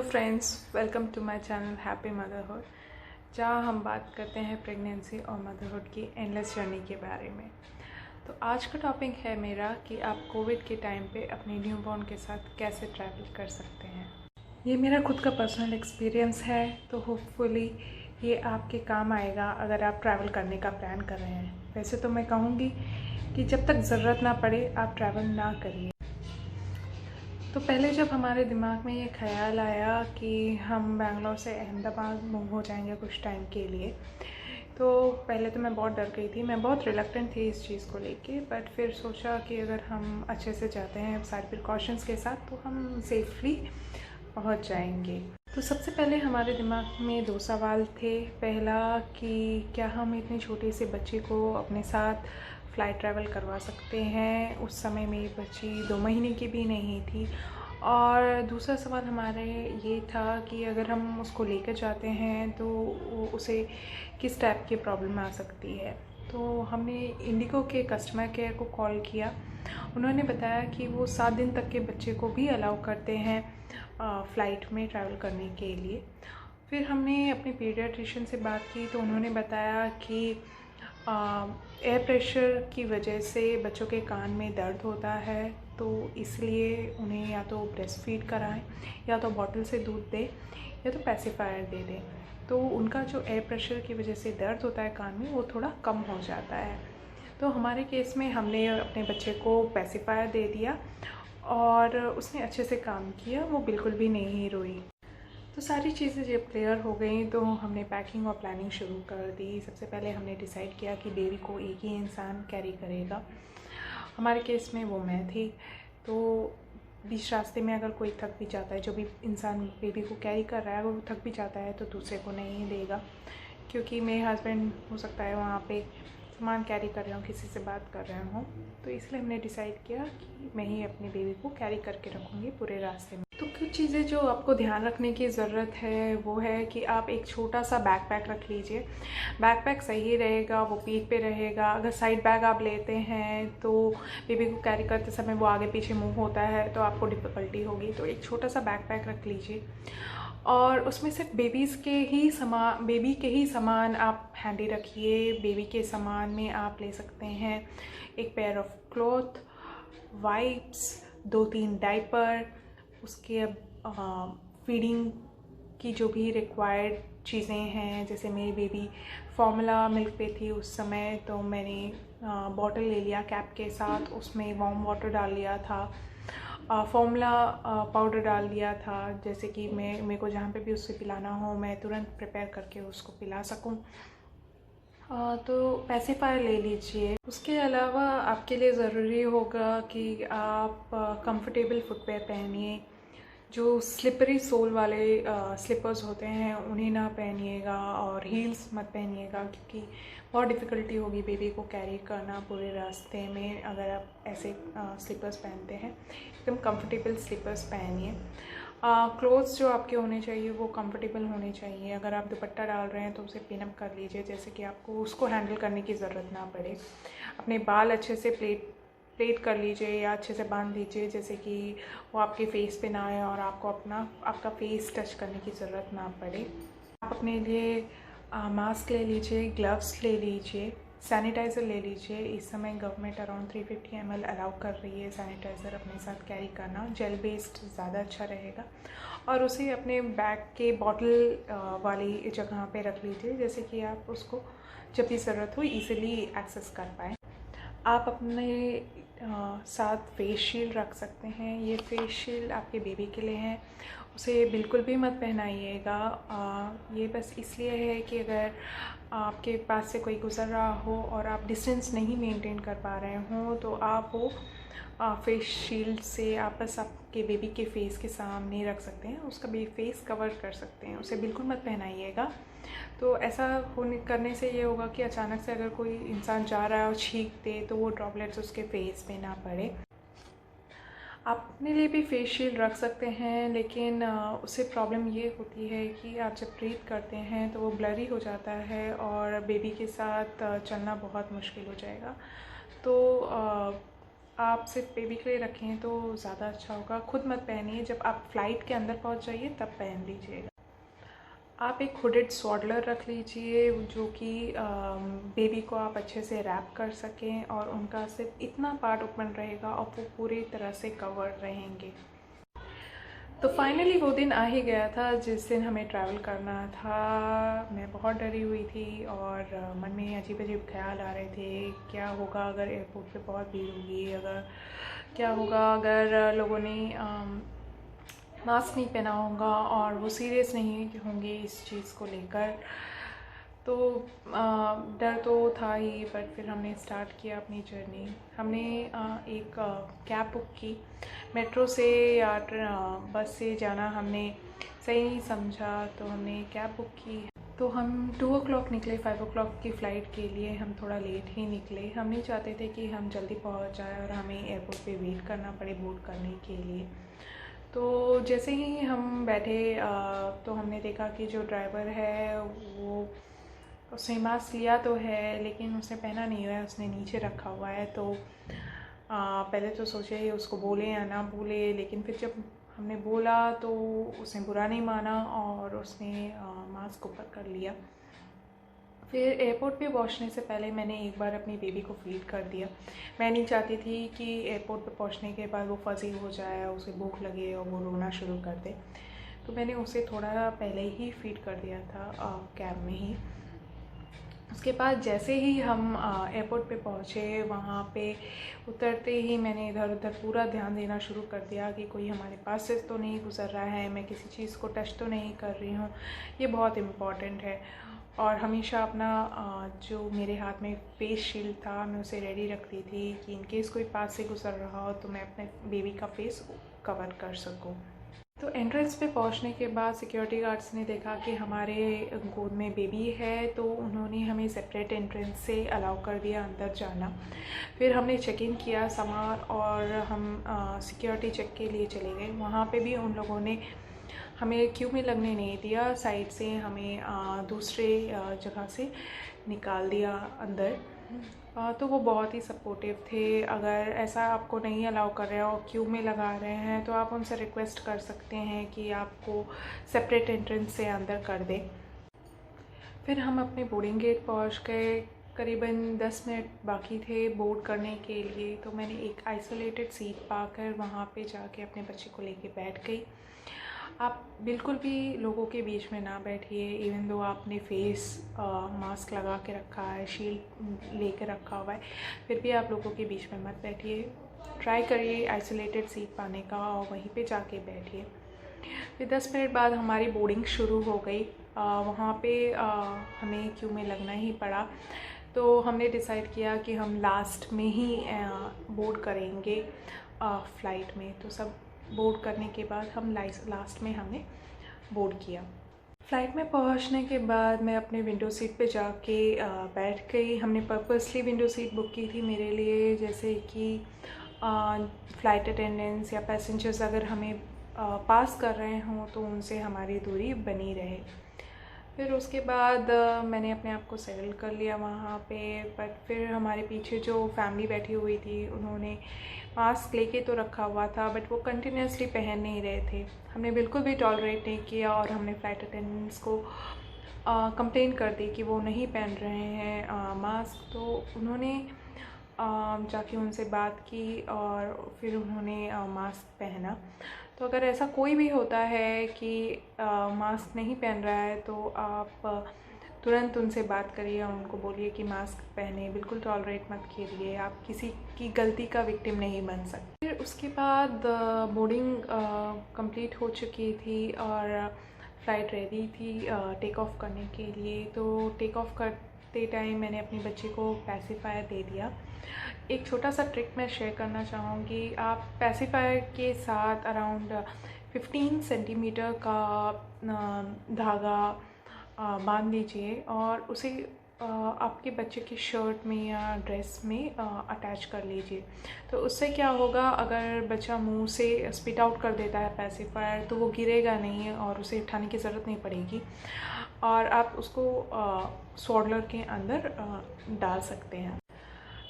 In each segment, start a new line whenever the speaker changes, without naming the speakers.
Friends, welcome to my channel happy motherhood, जहाँ हम बात करते हैं प्रेगनेंसी और मदरहुड की एंडलेस जर्नी के बारे में। तो आज का टॉपिक है मेरा कि आप कोविड के टाइम पे अपने न्यूबॉर्न के साथ कैसे ट्रैवल कर सकते हैं। ये मेरा खुद का पर्सनल एक्सपीरियंस है, तो होपफुली ये आपके काम आएगा अगर आप ट्रैवल करने का प्लान कर रहे हैं। वैसे तो मैं कहूँगी कि जब तक ज़रूरत ना पड़े आप ट्रैवल ना करिए। तो पहले जब हमारे दिमाग में ये ख्याल आया कि हम बैंगलोर से अहमदाबाद मूव हो जाएंगे कुछ टाइम के लिए, तो पहले तो मैं बहुत डर गई थी, मैं बहुत रिलक्टेंट थी इस चीज़ को लेके। बट फिर सोचा कि अगर हम अच्छे से जाते हैं सारे प्रिकॉशंस के साथ तो हम सेफली पहुंच जाएंगे। तो सबसे पहले हमारे दिमाग में दो सवाल थे। पहला कि क्या हम इतने छोटे से बच्चे को अपने साथ फ़्लाइट ट्रैवल करवा सकते हैं। उस समय मेरी बच्ची 2 महीने की भी नहीं थी। और दूसरा सवाल हमारे ये था कि अगर हम उसको लेकर जाते हैं तो उसे किस टाइप की प्रॉब्लम आ सकती है। तो हमने इंडिगो के कस्टमर केयर को कॉल किया। उन्होंने बताया कि वो 7 दिन तक के बच्चे को भी अलाउ करते हैं फ़्लाइट में ट्रैवल करने के लिए। फिर हमने अपने पीडियाट्रिशियन से बात की तो उन्होंने बताया कि एयर प्रेशर की वजह से बच्चों के कान में दर्द होता है, तो इसलिए उन्हें या तो ब्रेस्ट फीड कराएं या तो बॉटल से दूध दें या तो पैसिफायर दे दें। तो उनका जो एयर प्रेशर की वजह से दर्द होता है कान में वो थोड़ा कम हो जाता है। तो हमारे केस में हमने अपने बच्चे को पैसिफायर दे दिया और उसने अच्छे से काम किया, वो बिल्कुल भी नहीं रोई। तो सारी चीज़ें जब क्लियर हो गई तो हमने पैकिंग और प्लानिंग शुरू कर दी। सबसे पहले हमने डिसाइड किया कि बेबी को एक ही इंसान कैरी करेगा। हमारे केस में वो मैं थी। तो बीच रास्ते में अगर कोई थक भी जाता है, जो भी इंसान बेबी को कैरी कर रहा है अगर वो थक भी जाता है तो दूसरे को नहीं देगा, क्योंकि मेरे हस्बैंड हो सकता है वहाँ पे सामान कैरी कर रहे हो, किसी से बात कर रहे हो। तो इसलिए हमने डिसाइड किया कि मैं ही अपने बेबी को कैरी करके रखूँगी पूरे रास्ते में। तो कुछ चीज़ें जो आपको ध्यान रखने की ज़रूरत है वो है कि आप एक छोटा सा बैकपैक रख लीजिए। बैकपैक सही रहेगा, वो पीठ पे रहेगा। अगर साइड बैग आप लेते हैं तो बेबी को कैरी करते समय वो आगे पीछे मूव होता है तो आपको डिफ़िकल्टी होगी। तो एक छोटा सा बैकपैक रख लीजिए और उसमें सिर्फ बेबी के ही सामान आप हैंडी रखिए। बेबी के सामान में आप ले सकते हैं एक pair of cloth, wipes, 2-3 diaper, उसके फीडिंग की जो भी रिक्वायर्ड चीज़ें हैं। जैसे मेरी बेबी फॉर्मूला मिल्क पे थी उस समय, तो मैंने बॉटल ले लिया कैप के साथ, उसमें वार्म वाटर डाल लिया था, फॉर्मूला पाउडर डाल दिया था, जैसे कि मेरे को जहाँ पे भी उससे पिलाना हो मैं तुरंत प्रिपेयर करके उसको पिला सकूँ। तो पैसिफायर ले लीजिए। उसके अलावा आपके लिए ज़रूरी होगा कि आप कंफर्टेबल फुटवेयर पहनिए। जो स्लिपरी सोल वाले स्लीपर्स होते हैं उन्हें ना पहनिएगा और हील्स मत पहनिएगा, क्योंकि बहुत डिफ़िकल्टी होगी बेबी को कैरी करना पूरे रास्ते में अगर आप ऐसे स्लीपर्स पहनते हैं। एकदम कंफर्टेबल स्लीपर्स पहनिए। क्लोथ्स जो आपके होने चाहिए वो कंफर्टेबल होने चाहिए। अगर आप दुपट्टा डाल रहे हैं तो उसे पिन अप कर लीजिए, जैसे कि आपको उसको हैंडल करने की ज़रूरत ना पड़े। अपने बाल अच्छे से प्लेट कर लीजिए या अच्छे से बांध दीजिए, जैसे कि वो आपके फेस पे ना आए और आपको आपका फेस टच करने की ज़रूरत ना पड़े। आप अपने लिए मास्क ले लीजिए, ग्लव्स ले लीजिए, सैनिटाइज़र ले लीजिए। इस समय गवर्नमेंट अराउंड 350 ml अलाउ कर रही है सैनिटाइज़र अपने साथ कैरी करना। जेल बेस्ड ज़्यादा अच्छा रहेगा और उसे अपने बैग के बॉटल वाली जगह पे रख लीजिए, जैसे कि आप उसको जब भी ज़रूरत हो ईज़िली एक्सेस कर पाएँ। आप अपने साथ फेस शील्ड रख सकते हैं। ये फेस शील्ड आपके बेबी के लिए है, उसे बिल्कुल भी मत पहनाइएगा। ये बस इसलिए है कि अगर आपके पास से कोई गुज़र रहा हो और आप डिस्टेंस नहीं मेंटेन कर पा रहे हों तो आप वो फेस शील्ड से आप बस आपके बेबी के फेस के सामने रख सकते हैं, उसका भी फेस कवर कर सकते हैं। उसे बिल्कुल मत पहनाइएगा। तो ऐसा करने से ये होगा कि अचानक से अगर कोई इंसान जा रहा है और छींक दे तो वो ड्रॉपलेट्स उसके फेस पे ना पड़े। आप अपने लिए भी फेस शील्ड रख सकते हैं, लेकिन उससे प्रॉब्लम ये होती है कि आप जब ब्रीथ करते हैं तो वो ब्लरी हो जाता है और बेबी के साथ चलना बहुत मुश्किल हो जाएगा। तो आप सिर्फ बेबी के लिए रखें तो ज़्यादा अच्छा होगा। खुद मत पहनिए, जब आप फ़्लाइट के अंदर पहुंच जाइए तब पहन लीजिएगा। आप एक हुडेड स्वॉडलर रख लीजिए जो कि बेबी को आप अच्छे से रैप कर सकें और उनका सिर्फ इतना पार्ट ओपन रहेगा और वो पूरी तरह से कवर रहेंगे। तो फाइनली वो दिन आ ही गया था जिस दिन हमें ट्रैवल करना था। मैं बहुत डरी हुई थी और मन में अजीब अजीब ख्याल आ रहे थे। क्या होगा अगर एयरपोर्ट पे बहुत भीड़ होगी, अगर क्या होगा अगर लोगों ने मास्क नहीं पहना होगा और वो सीरियस नहीं होंगे इस चीज़ को लेकर। तो डर तो था ही, बट फिर हमने स्टार्ट किया अपनी जर्नी। हमने एक कैब बुक की। मेट्रो से या बस से जाना हमने सही नहीं समझा, तो हमने कैब बुक की। तो हम 2 o'clock निकले। 5 o'clock की फ़्लाइट के लिए हम थोड़ा लेट ही निकले। हम नहीं चाहते थे कि हम जल्दी पहुंच जाए और हमें एयरपोर्ट पे वेट करना पड़े बोर्ड करने के लिए। तो जैसे ही हम बैठे तो हमने देखा कि जो ड्राइवर है वो, उसने मास्क लिया तो है लेकिन उसने पहना नहीं हुआ है, उसने नीचे रखा हुआ है। तो पहले तो सोचे उसको बोले या ना बोले, लेकिन फिर जब हमने बोला तो उसने बुरा नहीं माना और उसने मास्क ऊपर कर लिया। फिर एयरपोर्ट पे पहुंचने से पहले मैंने एक बार अपनी बेबी को फीड कर दिया। मैं नहीं चाहती थी कि एयरपोर्ट पे पहुंचने के बाद वो फंसी हो जाए, उसे भूख लगे और वो रोना शुरू कर दे। तो मैंने उसे थोड़ा पहले ही फीड कर दिया था कैब में ही। उसके बाद जैसे ही हम एयरपोर्ट पे पहुँचे, वहाँ पे उतरते ही मैंने इधर उधर पूरा ध्यान देना शुरू कर दिया कि कोई हमारे पास से तो नहीं गुज़र रहा है, मैं किसी चीज़ को टच तो नहीं कर रही हूँ। ये बहुत इम्पॉर्टेंट है। और हमेशा अपना जो मेरे हाथ में फेस शील्ड था मैं उसे रेडी रखती थी कि इन केस कोई पास से गुज़र रहा हो तो मैं अपने बेबी का फेस कवर कर सकूँ। तो एंट्रेंस पे पहुंचने के बाद सिक्योरिटी गार्ड्स ने देखा कि हमारे गोद में बेबी है, तो उन्होंने हमें सेपरेट एंट्रेंस से अलाउ कर दिया अंदर जाना। फिर हमने चेक इन किया सामान और हम सिक्योरिटी चेक के लिए चले गए। वहाँ पे भी उन लोगों ने हमें क्यू में लगने नहीं दिया, साइड से हमें दूसरे जगह से निकाल दिया अंदर। तो वो बहुत ही सपोर्टिव थे। अगर ऐसा आपको नहीं अलाउ कर रहे हो, क्यू में लगा रहे हैं, तो आप उनसे रिक्वेस्ट कर सकते हैं कि आपको सेपरेट एंट्रेंस से अंदर कर दें। फिर हम अपने बोर्डिंग गेट पहुंच गए। करीबन 10 मिनट बाकी थे बोर्ड करने के लिए, तो मैंने एक आइसोलेटेड सीट पाकर वहाँ पे जाके अपने बच्चे को लेके बैठ गई। आप बिल्कुल भी लोगों के बीच में ना बैठिए। इवन दो आपने फेस मास्क लगा के रखा है, शील्ड लेके रखा हुआ है, फिर भी आप लोगों के बीच में मत बैठिए। ट्राई करिए आइसोलेटेड सीट पाने का और वहीं पे जाके बैठिए। फिर 10 मिनट बाद हमारी बोर्डिंग शुरू हो गई। वहाँ पे हमें क्यू में लगना ही पड़ा। तो हमने डिसाइड किया कि हम लास्ट में ही बोर्ड करेंगे फ़्लाइट में। तो सब बोर्ड करने के बाद हम लास्ट में हमने बोर्ड किया। फ़्लाइट में पहुंचने के बाद मैं अपने विंडो सीट पे जाके बैठ गई। हमने पर्पसली विंडो सीट बुक की थी मेरे लिए, जैसे कि फ़्लाइट अटेंडेंट्स या पैसेंजर्स अगर हमें पास कर रहे हों तो उनसे हमारी दूरी बनी रहे। फिर उसके बाद मैंने अपने आप को सेटल कर लिया वहाँ पे। बट फिर हमारे पीछे जो फैमिली बैठी हुई थी उन्होंने मास्क लेके तो रखा हुआ था, बट वो कंटिन्यूसली पहन नहीं रहे थे। हमने बिल्कुल भी टॉलरेट नहीं किया और हमने फ़्लाइट अटेंडेंट्स को कंप्लेन कर दी कि वो नहीं पहन रहे हैं मास्क। तो उन्होंने जाके उनसे बात की और फिर उन्होंने मास्क पहना। तो अगर ऐसा कोई भी होता है कि मास्क नहीं पहन रहा है तो आप तुरंत उनसे बात करिए और उनको बोलिए कि मास्क पहने। बिल्कुल टॉलरेट मत कीजिए, आप किसी की गलती का विक्टिम नहीं बन सकते। फिर उसके बाद बोर्डिंग कंप्लीट हो चुकी थी और फ़्लाइट रेडी थी टेक ऑफ करने के लिए। तो टेक ऑफ करते टाइम मैंने अपनी बच्ची को पैसिफायर दे दिया। एक छोटा सा ट्रिक मैं शेयर करना चाहूँगी। आप पैसिफायर के साथ अराउंड 15 सेंटीमीटर का धागा बांध लीजिए और उसे आपके बच्चे की शर्ट में या ड्रेस में अटैच कर लीजिए। तो उससे क्या होगा, अगर बच्चा मुंह से स्पिट आउट कर देता है पैसिफायर तो वो गिरेगा नहीं और उसे उठाने की ज़रूरत नहीं पड़ेगी और आप उसको स्वॉडलर के अंदर डाल सकते हैं।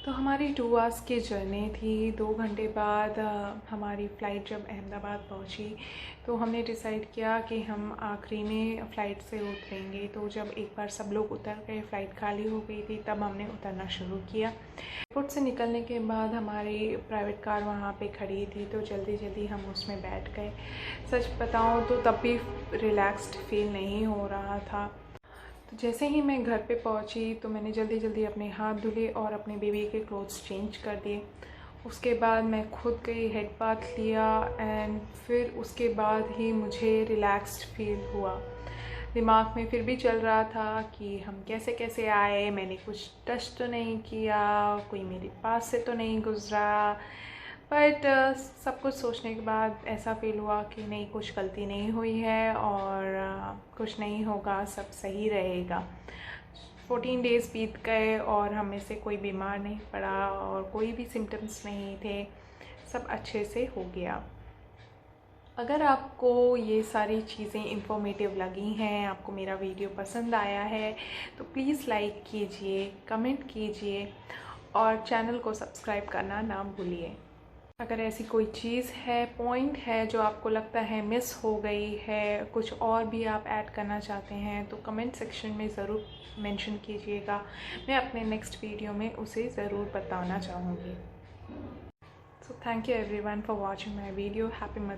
तो हमारी 2 आवर्स की जर्नी थी। 2 घंटे बाद हमारी फ़्लाइट जब अहमदाबाद पहुंची तो हमने डिसाइड किया कि हम आखिरी में फ़्लाइट से उतरेंगे। तो जब एक बार सब लोग उतर गए, फ़्लाइट खाली हो गई थी, तब हमने उतरना शुरू किया। एयरपोर्ट से निकलने के बाद हमारी प्राइवेट कार वहाँ पे खड़ी थी, तो जल्दी जल्दी हम उसमें बैठ गए। सच बताऊँ तो तब भी रिलैक्स्ड फील नहीं हो रहा था। तो जैसे ही मैं घर पे पहुंची तो मैंने जल्दी जल्दी अपने हाथ धुले और अपने बेबी के क्लोथ्स चेंज कर दिए। उसके बाद मैं खुद गई, हेड बाथ लिया एंड फिर उसके बाद ही मुझे रिलैक्स्ड फील हुआ। दिमाग में फिर भी चल रहा था कि हम कैसे कैसे आए, मैंने कुछ टच तो नहीं किया, कोई मेरे पास से तो नहीं गुजरा। बट सब कुछ सोचने के बाद ऐसा फील हुआ कि नहीं, कुछ गलती नहीं हुई है और कुछ नहीं होगा, सब सही रहेगा। 14 डेज़ बीत गए और हम में से कोई बीमार नहीं पड़ा और कोई भी सिम्टम्स नहीं थे, सब अच्छे से हो गया। अगर आपको ये सारी चीज़ें इंफॉर्मेटिव लगी हैं, आपको मेरा वीडियो पसंद आया है, तो प्लीज़ लाइक कीजिए, कमेंट कीजिए और चैनल को सब्सक्राइब करना ना भूलिए। अगर ऐसी कोई चीज़ है, पॉइंट है जो आपको लगता है मिस हो गई है, कुछ और भी आप ऐड करना चाहते हैं, तो कमेंट सेक्शन में ज़रूर मेंशन कीजिएगा। मैं अपने नेक्स्ट वीडियो में उसे ज़रूर बताना चाहूँगी। So thank you everyone for watching my video. Happy